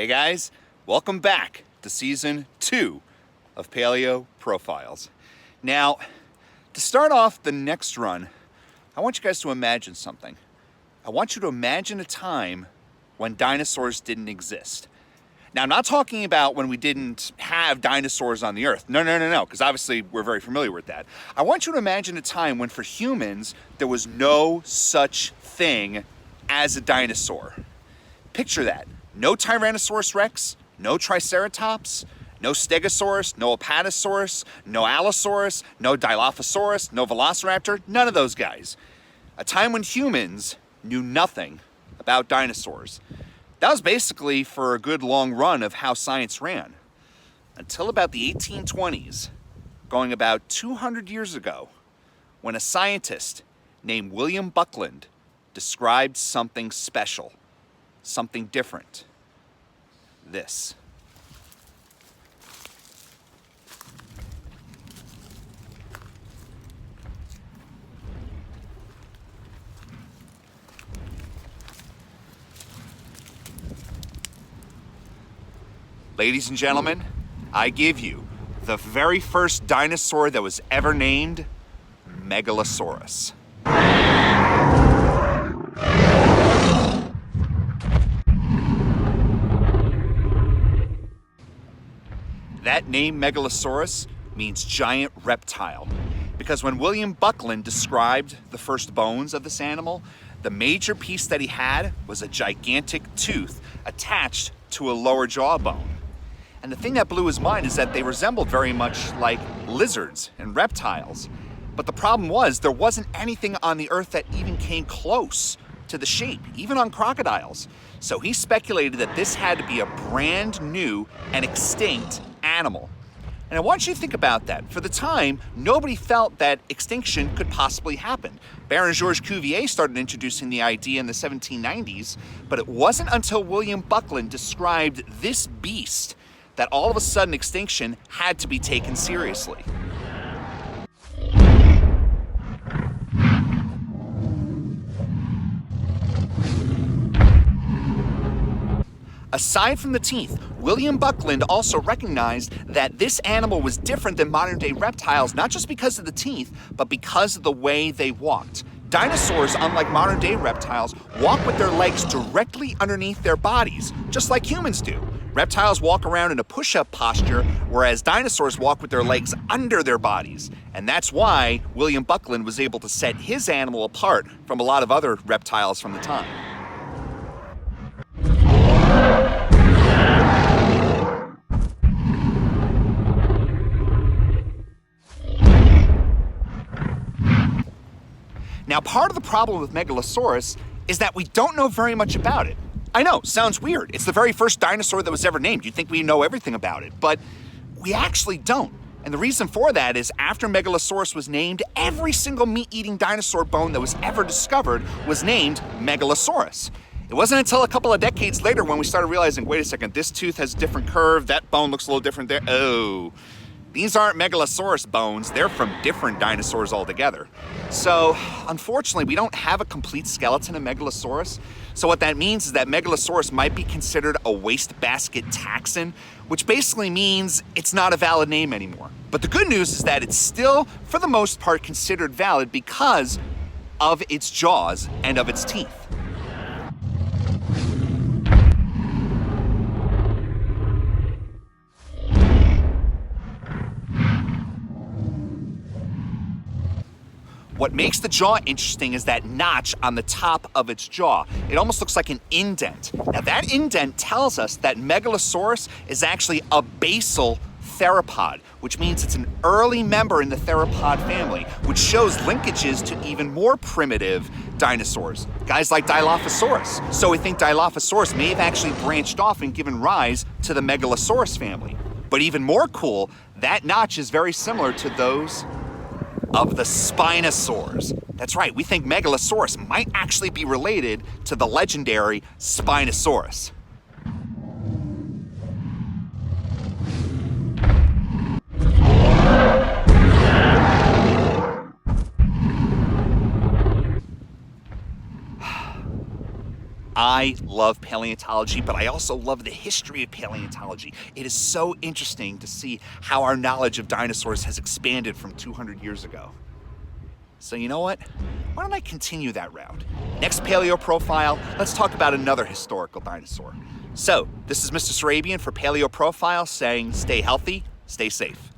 guys, welcome back to Season 2 of Paleo Profiles. Now, to start off the next run, I want you guys to imagine something. I want you to imagine a time when dinosaurs didn't exist. Now, I'm not talking about when we didn't have dinosaurs on the Earth. No, because obviously we're very familiar with that. I want you to imagine a time when for humans, there was no such thing as a dinosaur. Picture that. No Tyrannosaurus Rex, no Triceratops, no Stegosaurus, no Apatosaurus, no Allosaurus, no Dilophosaurus, no Velociraptor, none of those guys. A time when humans knew nothing about dinosaurs. That was basically for a good long run of how science ran. Until about the 1820s, going about 200 years ago, when a scientist named William Buckland described something special, something different. This. Ladies and gentlemen, I give you the very first dinosaur that was ever named Megalosaurus. That name Megalosaurus means giant reptile, because when William Buckland described the first bones of this animal, the major piece that he had was a gigantic tooth attached to a lower jawbone. And the thing that blew his mind is that they resembled very much like lizards and reptiles. But the problem was there wasn't anything on the Earth that even came close to the shape, even on crocodiles. So he speculated that this had to be a brand new and extinct animal. And I want you to think about that. For the time, nobody felt that extinction could possibly happen. Baron Georges Cuvier started introducing the idea in the 1790s, but it wasn't until William Buckland described this beast that all of a sudden extinction had to be taken seriously. Aside from the teeth, William Buckland also recognized that this animal was different than modern-day reptiles, not just because of the teeth, but because of the way they walked. Dinosaurs, unlike modern-day reptiles, walk with their legs directly underneath their bodies, just like humans do. Reptiles walk around in a push-up posture, whereas dinosaurs walk with their legs under their bodies. And that's why William Buckland was able to set his animal apart from a lot of other reptiles from the time. Now, part of the problem with Megalosaurus is that we don't know very much about it. I know, sounds weird. It's the very first dinosaur that was ever named. You'd think we know everything about it, but we actually don't. And the reason for that is after Megalosaurus was named, every single meat-eating dinosaur bone that was ever discovered was named Megalosaurus. It wasn't until a couple of decades later when we started realizing, wait a second, this tooth has a different curve, that bone looks a little different there. Oh, these aren't Megalosaurus bones, they're from different dinosaurs altogether. So, unfortunately, we don't have a complete skeleton of Megalosaurus. So what that means is that Megalosaurus might be considered a wastebasket taxon, which basically means it's not a valid name anymore. But the good news is that it's still, for the most part, considered valid because of its jaws and of its teeth. What makes the jaw interesting is that notch on the top of its jaw. It almost looks like an indent. Now that indent tells us that Megalosaurus is actually a basal theropod, which means it's an early member in the theropod family, which shows linkages to even more primitive dinosaurs, guys like Dilophosaurus. So we think Dilophosaurus may have actually branched off and given rise to the Megalosaurus family. But even more cool, that notch is very similar to those of the Spinosaurs. That's right, we think Megalosaurus might actually be related to the legendary Spinosaurus. I love paleontology, but I also love the history of paleontology. It is so interesting to see how our knowledge of dinosaurs has expanded from 200 years ago. So you know what? Why don't I continue that route? Next Paleo Profile, let's talk about another historical dinosaur. So, this is Mr. Serabian for Paleo Profile saying stay healthy, stay safe.